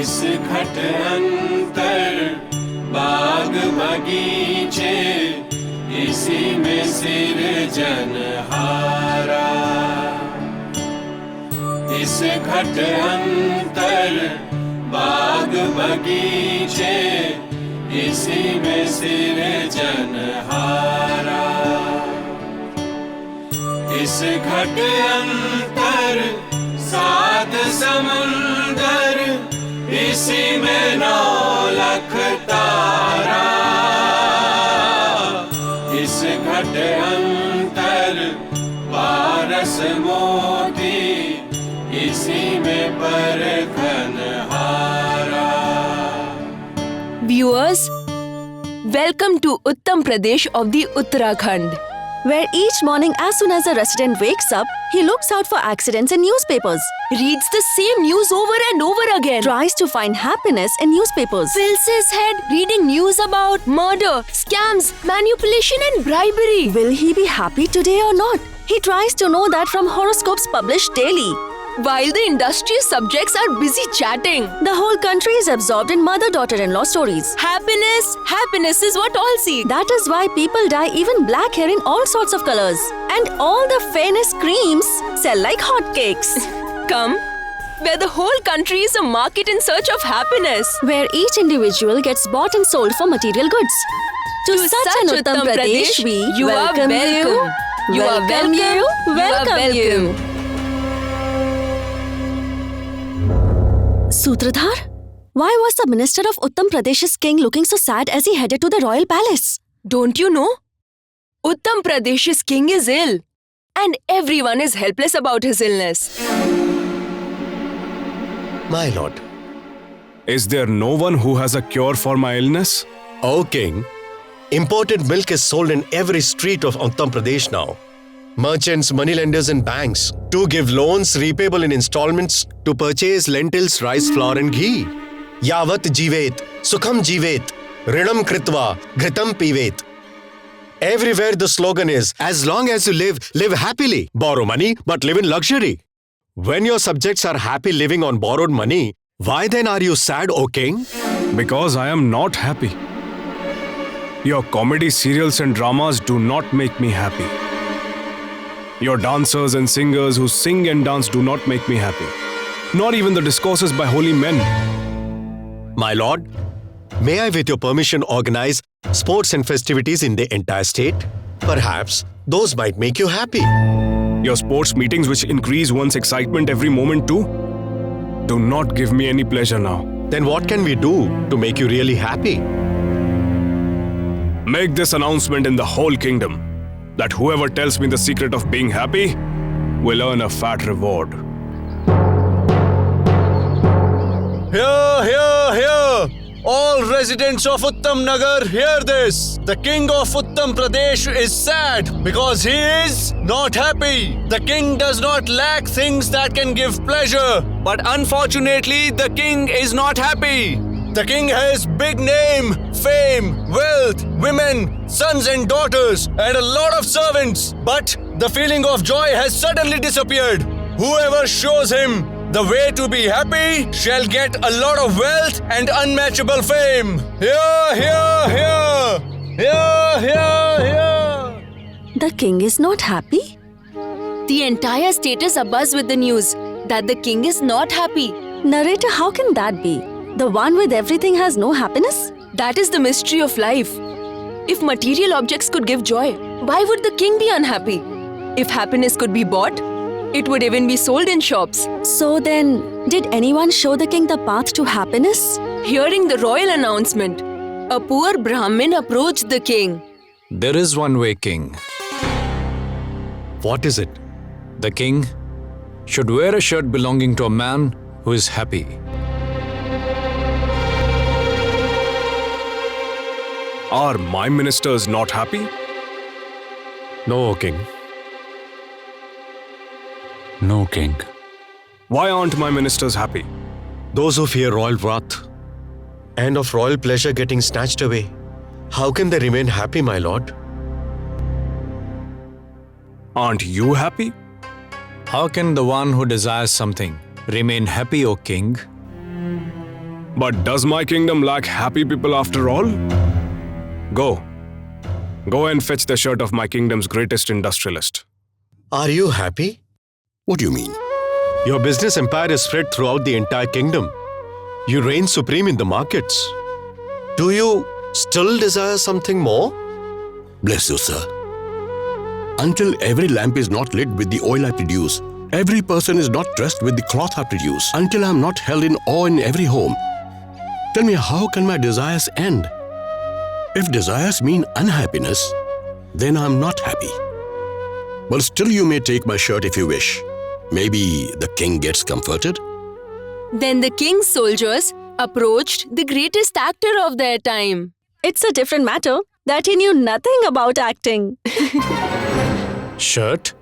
इस घट अंतर बाग बगीचे, इसी में सिरजनहारा। इस घट अंतर बाग बगीचे, इसी में सिरजनहारा। इस घट अंतर सात समुंदर, इसी में 9 लाख तारा। इस घट अंतर पारस मोती, इसी में परखनहारा। Viewers, welcome to Uttam Pradesh of the Uttarakhand, where each morning as soon as a resident wakes up, he looks out for accidents in newspapers, reads the same news over and over again, tries to find happiness in newspapers, fills his head reading news about murder, scams, manipulation and bribery. Will he be happy today or not? He tries to know that from horoscopes published daily. While the industry subjects are busy chatting, the whole country is absorbed in mother-daughter-in-law stories. Happiness is what all seek. That is why people dye even black hair in all sorts of colors. And all the fairness creams sell like hotcakes. Come, where the whole country is a market in search of happiness. Where each individual gets bought and sold for material goods. To such an Uttam Pradesh, you are welcome. You are welcome. Sutradhar, why was the minister of Uttam Pradesh's king looking so sad as he headed to the royal palace? Don't you know? Uttam Pradesh's king is ill, and everyone is helpless about his illness. My lord, is there no one who has a cure for my illness? O king, imported milk is sold in every street of Uttam Pradesh now. Merchants, moneylenders and banks to give loans repayable in installments to purchase lentils, rice, flour and ghee. Yavat jivet, sukham jivet, rinam kritva, ghritam pivet. Everywhere the slogan is, as long as you live, live happily. Borrow money, but live in luxury. When your subjects are happy living on borrowed money, why then are you sad, O king? Because I am not happy. Your comedy serials and dramas do not make me happy. Your dancers and singers who sing and dance do not make me happy. Not even the discourses by holy men. My lord, may I with your permission organize sports and festivities in the entire state? Perhaps those might make you happy. Your sports meetings which increase one's excitement every moment too? Do not give me any pleasure now. Then what can we do to make you really happy? Make this announcement in the whole kingdom, that whoever tells me the secret of being happy will earn a fat reward. Hear, hear, hear! All residents of Uttam Nagar, hear this! The king of Uttam Pradesh is sad because he is not happy. The king does not lack things that can give pleasure, but unfortunately the king is not happy. The king has big name, fame, wealth, women, sons and daughters, and a lot of servants. But the feeling of joy has suddenly disappeared. Whoever shows him the way to be happy shall get a lot of wealth and unmatchable fame. Hear, hear, hear! Hear, hear, hear! The king is not happy? The entire state is abuzz with the news that the king is not happy. Narrator, how can that be? The one with everything has no happiness? That is the mystery of life. If material objects could give joy, why would the king be unhappy? If happiness could be bought, it would even be sold in shops. So then, did anyone show the king the path to happiness? Hearing the royal announcement, a poor Brahmin approached the king. There is one way, king. What is it? The king should wear a shirt belonging to a man who is happy. Are my ministers not happy? No, O king. No, king. Why aren't my ministers happy? Those who fear royal wrath and of royal pleasure getting snatched away, how can they remain happy, my lord? Aren't you happy? How can the one who desires something remain happy, O king? But does my kingdom lack happy people after all? Go. Go and fetch the shirt of my kingdom's greatest industrialist. Are you happy? What do you mean? Your business empire is spread throughout the entire kingdom. You reign supreme in the markets. Do you still desire something more? Bless you, sir. Until every lamp is not lit with the oil I produce, every person is not dressed with the cloth I produce, until I am not held in awe in every home, tell me, how can my desires end? If desires mean unhappiness, then I am not happy. But still you may take my shirt if you wish. Maybe the king gets comforted? Then the king's soldiers approached the greatest actor of their time. It's a different matter that he knew nothing about acting. Shirt?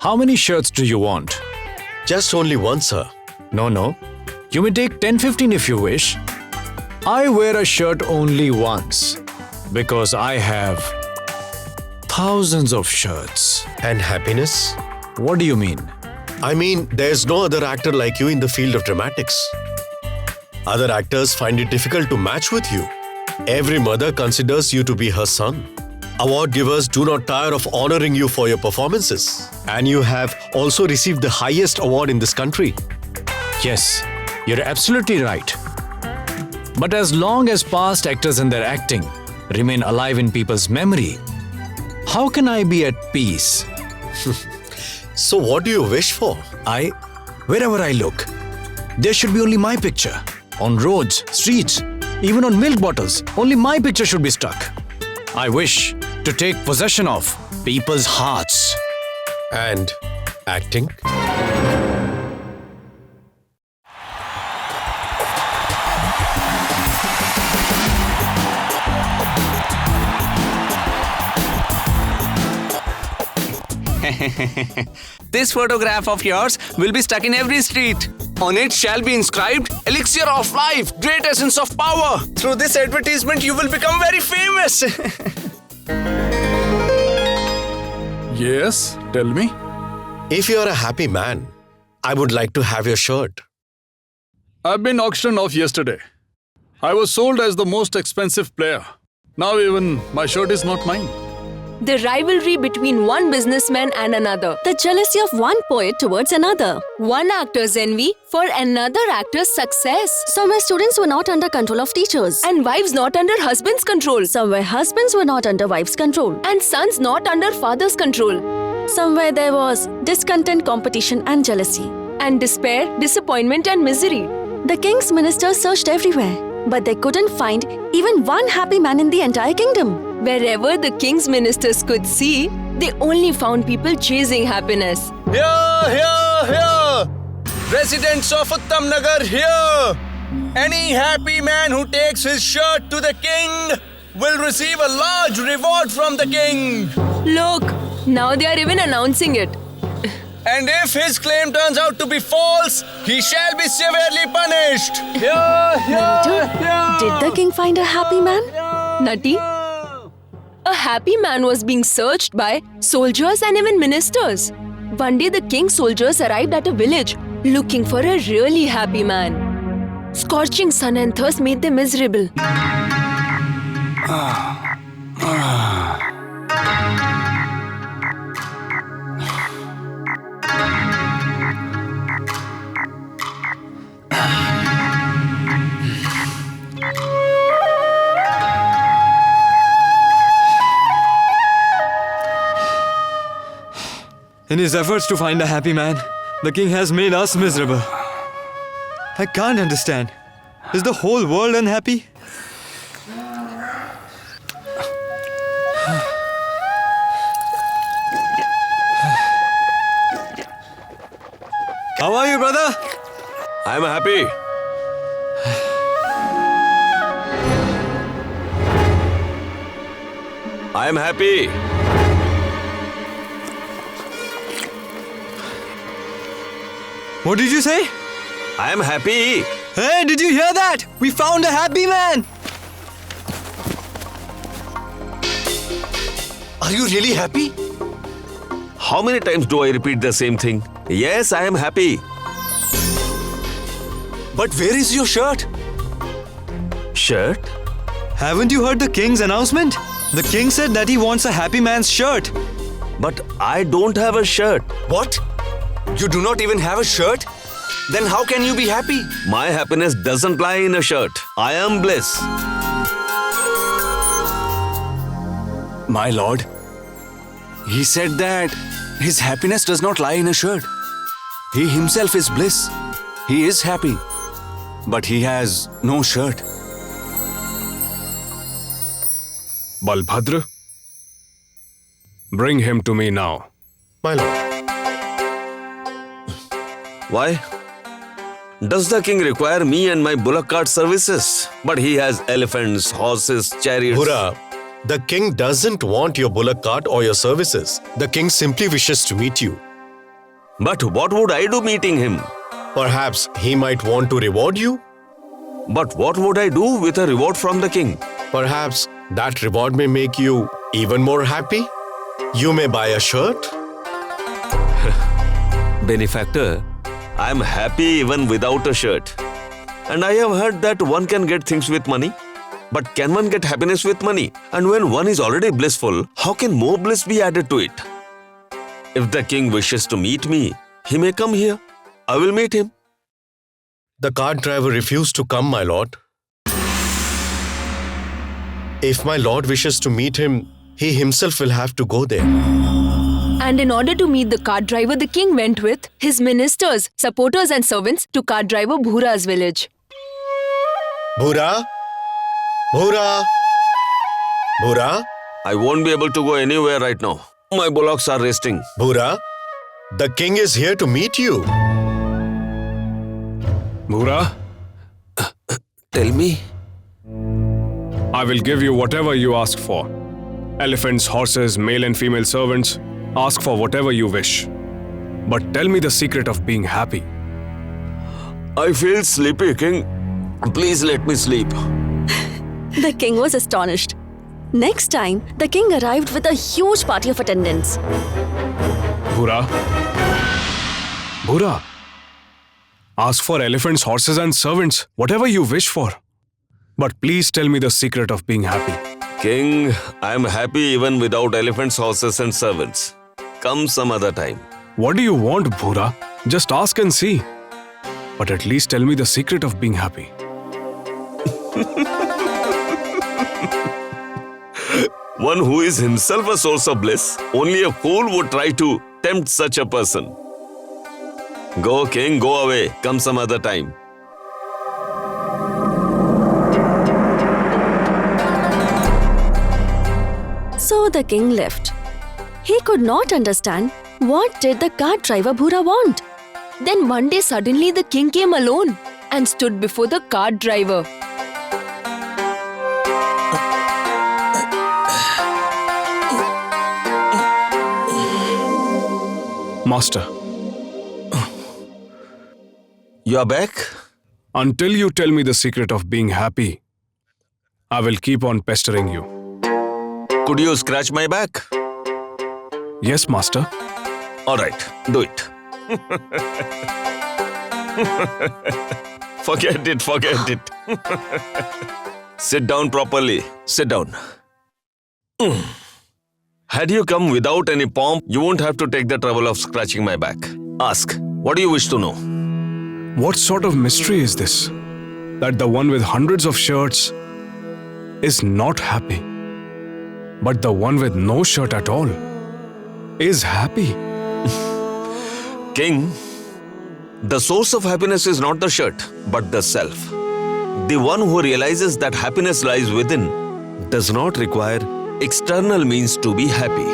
How many shirts do you want? Just only one, sir. No. You may take 10-15 if you wish. I wear a shirt only once because I have thousands of shirts. And happiness? What do you mean? I mean, there's no other actor like you in the field of dramatics. Other actors find it difficult to match with you. Every mother considers you to be her son. Award givers do not tire of honoring you for your performances. And you have also received the highest award in this country. Yes, you're absolutely right. But as long as past actors and their acting remain alive in people's memory, how can I be at peace? So what do you wish for? Wherever I look, there should be only my picture. On roads, streets, even on milk bottles, only my picture should be stuck. I wish to take possession of people's hearts. And acting? This photograph of yours will be stuck in every street. On it shall be inscribed, Elixir of Life, Great Essence of Power. Through this advertisement, you will become very famous. Yes, tell me. If you are a happy man, I would like to have your shirt. I've been auctioned off yesterday. I was sold as the most expensive player. Now even my shirt is not mine. The rivalry between one businessman and another. The jealousy of one poet towards another. One actor's envy for another actor's success. Somewhere students were not under control of teachers. And wives not under husband's control. Somewhere husbands were not under wives' control. And sons not under father's control. Somewhere there was discontent, competition and jealousy. And despair, disappointment and misery. The king's ministers searched everywhere, but they couldn't find even one happy man in the entire kingdom. Wherever the king's ministers could see, they only found people chasing happiness. Here! Residents of Uttam Nagar, here! Any happy man who takes his shirt to the king will receive a large reward from the king. Look, now they are even announcing it. And if his claim turns out to be false, he shall be severely punished. Did the king find a happy man? Nutty, a happy man was being searched by soldiers and even ministers. One day the king's soldiers arrived at a village looking for a really happy man. Scorching sun and thirst made them miserable. In his efforts to find a happy man, the king has made us miserable. I can't understand. Is the whole world unhappy? How are you, brother? I'm happy. I'm happy. What did you say? I'm happy. Hey, did you hear that? We found a happy man! Are you really happy? How many times do I repeat the same thing? Yes, I am happy. But where is your shirt? Shirt? Haven't you heard the king's announcement? The king said that he wants a happy man's shirt. But I don't have a shirt. What? You do not even have a shirt? Then how can you be happy? My happiness doesn't lie in a shirt. I am bliss. My lord, he said that his happiness does not lie in a shirt. He himself is bliss. He is happy. But he has no shirt. Balbhadra, bring him to me now. My lord. Why? Does the king require me and my bullock cart services? But he has elephants, horses, chariots. Bhura, the king doesn't want your bullock cart or your services. The king simply wishes to meet you. But what would I do meeting him? Perhaps he might want to reward you. But what would I do with a reward from the king? Perhaps that reward may make you even more happy. You may buy a shirt. Benefactor, I am happy even without a shirt. And I have heard that one can get things with money. But can one get happiness with money? And when one is already blissful, how can more bliss be added to it? If the king wishes to meet me, he may come here. I will meet him. The cart driver refused to come, my lord. If my lord wishes to meet him, he himself will have to go there. And in order to meet the cart driver, the king went with his ministers, supporters and servants to cart driver Bhura's village. Bhura? Bhura? Bhura? I won't be able to go anywhere right now. My bullocks are resting. Bhura? The king is here to meet you. Bhura, Tell me. I will give you whatever you ask for. Elephants, horses, male and female servants. Ask for whatever you wish. But tell me the secret of being happy. I feel sleepy, king. Please let me sleep. The king was astonished. Next time, the king arrived with a huge party of attendants. Bhura. Bhura. Ask for elephants, horses and servants, whatever you wish for. But please tell me the secret of being happy. King, I am happy even without elephants, horses and servants. Come some other time. What do you want, Bhura? Just ask and see. But at least tell me the secret of being happy. One who is himself a source of bliss, only a fool would try to tempt such a person. Go, king, go away. Come some other time. So the king left. He could not understand what did the cart driver Bhura want. Then one day suddenly the king came alone and stood before the cart driver. Master, You are back? until you tell me the secret of being happy, I will keep on pestering you. Could you scratch my back? Yes, Master. Alright, do it. Forget it. Sit down properly. Sit down. Had you come without any pomp, you won't have to take the trouble of scratching my back. Ask, what do you wish to know? What sort of mystery is this? That the one with hundreds of shirts is not happy, but the one with no shirt at all is happy. King, the source of happiness is not the shirt, but the self. The one who realizes that happiness lies within does not require external means to be happy.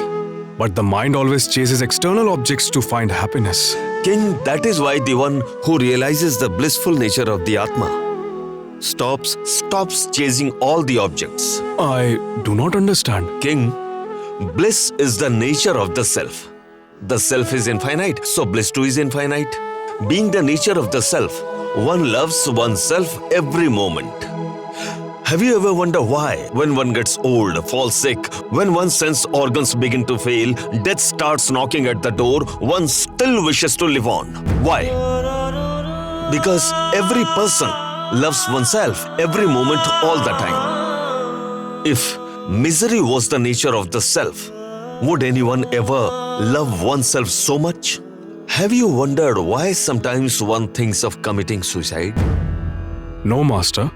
But the mind always chases external objects to find happiness. King, that is why the one who realizes the blissful nature of the Atma stops chasing all the objects. I do not understand. King, bliss is the nature of the self. The self is infinite, so bliss too is infinite. Being the nature of the self, one loves oneself every moment. Have you ever wondered why, when one gets old, falls sick, when one's sense organs begin to fail, death starts knocking at the door, one still wishes to live on? Why? Because every person loves oneself every moment, all the time. If misery was the nature of the self, would anyone ever love oneself so much? Have you wondered why sometimes one thinks of committing suicide? No, Master.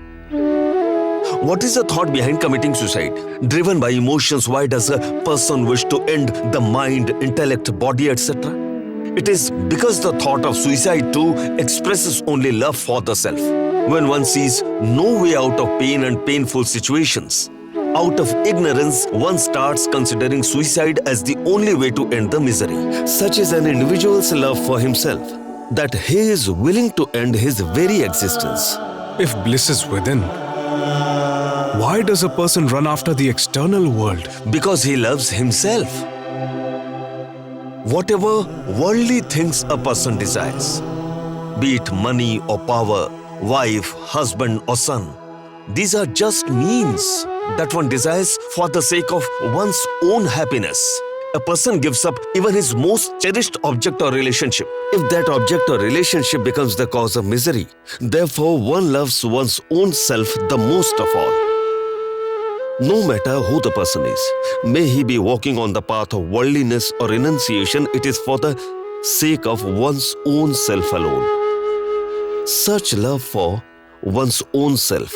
What is the thought behind committing suicide? Driven by emotions, why does a person wish to end the mind, intellect, body, etc.? It is because the thought of suicide too expresses only love for the self. When one sees no way out of pain and painful situations, out of ignorance, one starts considering suicide as the only way to end the misery. Such is an individual's love for himself, that he is willing to end his very existence. If bliss is within, why does a person run after the external world? Because he loves himself. Whatever worldly things a person desires, be it money or power, wife, husband or son, these are just means that one desires for the sake of one's own happiness. A person gives up even his most cherished object or relationship if that object or relationship becomes the cause of misery. Therefore, one loves one's own self the most of all. No matter who the person is, may he be walking on the path of worldliness or renunciation, it is for the sake of one's own self alone. Such love for one's own self,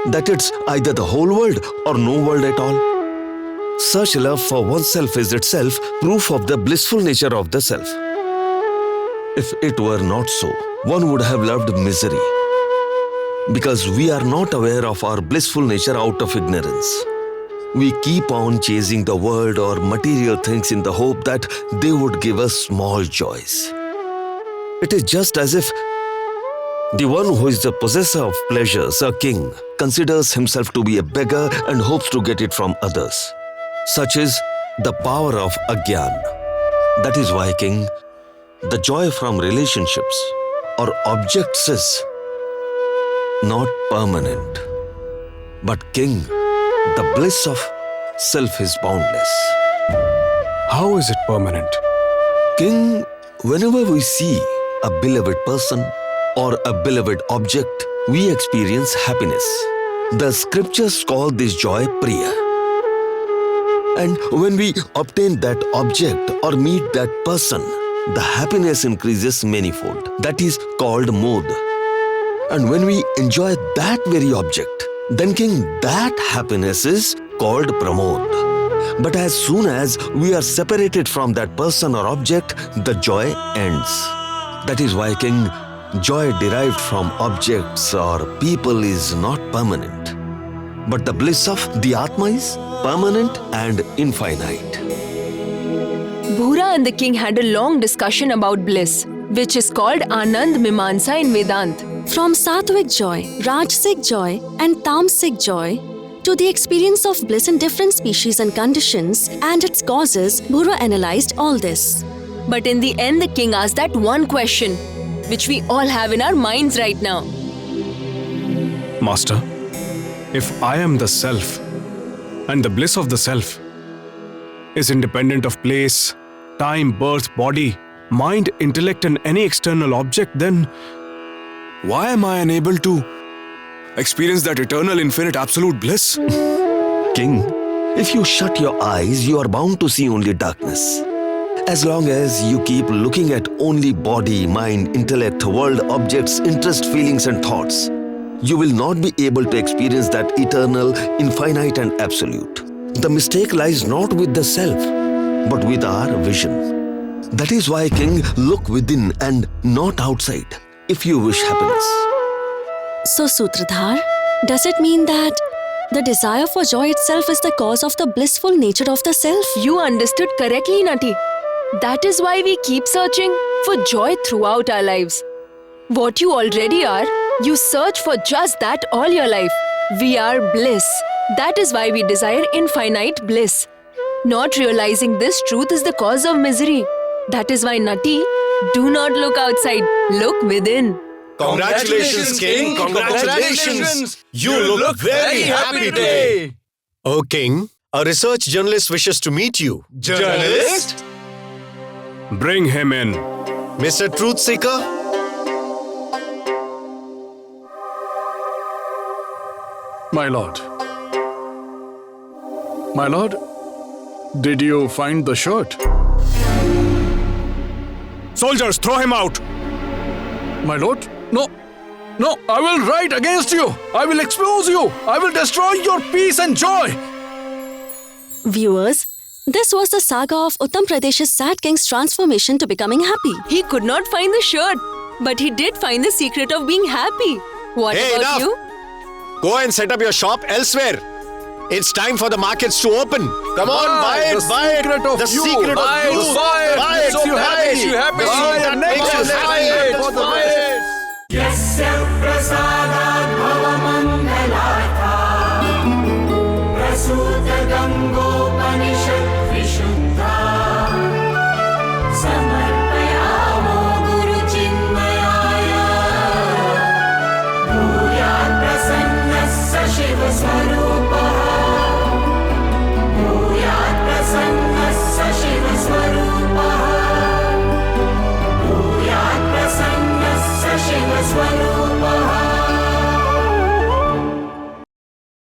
that it's either the whole world or no world at all. Such love for oneself is itself proof of the blissful nature of the self. If it were not so, one would have loved misery. Because we are not aware of our blissful nature out of ignorance. We keep on chasing the world or material things in the hope that they would give us small joys. It is just as if the one who is the possessor of pleasures, a king, considers himself to be a beggar and hopes to get it from others. Such is the power of Agyan. That is why, king, the joy from relationships or objects is not permanent. But king, the bliss of self is boundless. How is it permanent? King, whenever we see a beloved person or a beloved object, we experience happiness. The scriptures call this joy Priya. And when we obtain that object or meet that person, the happiness increases manifold. That is called Mod. And when we enjoy that very object, then king, that happiness is called Pramod. But as soon as we are separated from that person or object, the joy ends. That is why, king, joy derived from objects or people is not permanent. But the bliss of the Atma is permanent and infinite. Bhura and the king had a long discussion about bliss, which is called Anand Mimansa in Vedanta. From sattvic joy, rajasic joy, and tamasic joy to the experience of bliss in different species and conditions and its causes, Bhura analyzed all this. But in the end, the king asked that one question, which we all have in our minds right now. Master, if I am the self, and the bliss of the self is independent of place, time, birth, body, mind, intellect, and any external object, then why am I unable to experience that eternal, infinite, absolute bliss? King, if you shut your eyes, you are bound to see only darkness. As long as you keep looking at only body, mind, intellect, world, objects, interest, feelings, and thoughts, you will not be able to experience that eternal, infinite, and absolute. The mistake lies not with the self, but with our vision. That is why, king, look within and not outside, if you wish happiness. So, Sutradhar, does it mean that the desire for joy itself is the cause of the blissful nature of the self? You understood correctly, Nati. That is why we keep searching for joy throughout our lives. What you already are, you search for just that all your life. We are bliss. That is why we desire infinite bliss. Not realizing this truth is the cause of misery. That is why, Nati, do not look outside, look within. Congratulations, King! Congratulations! You look very happy today! Oh, King, a research journalist wishes to meet you. Journalist? Bring him in. Mr. Truth Seeker? My lord. My lord, did you find the shirt? Soldiers, throw him out! My lord? No. No, I will rise against you. I will expose you. I will destroy your peace and joy. Viewers, this was the saga of Uttam Pradesh's sad king's transformation to becoming happy. He could not find the shirt, but he did find the secret of being happy. What Hey, about enough. you? Go and set up your shop elsewhere. It's time for the markets to open. Come on, buy it, the buy it. secret of The you. secret Buy of it, you. buy it. Buy it. Makes you happy. The Buy secret it. makes you Buy it. happy. For the Yasya prasad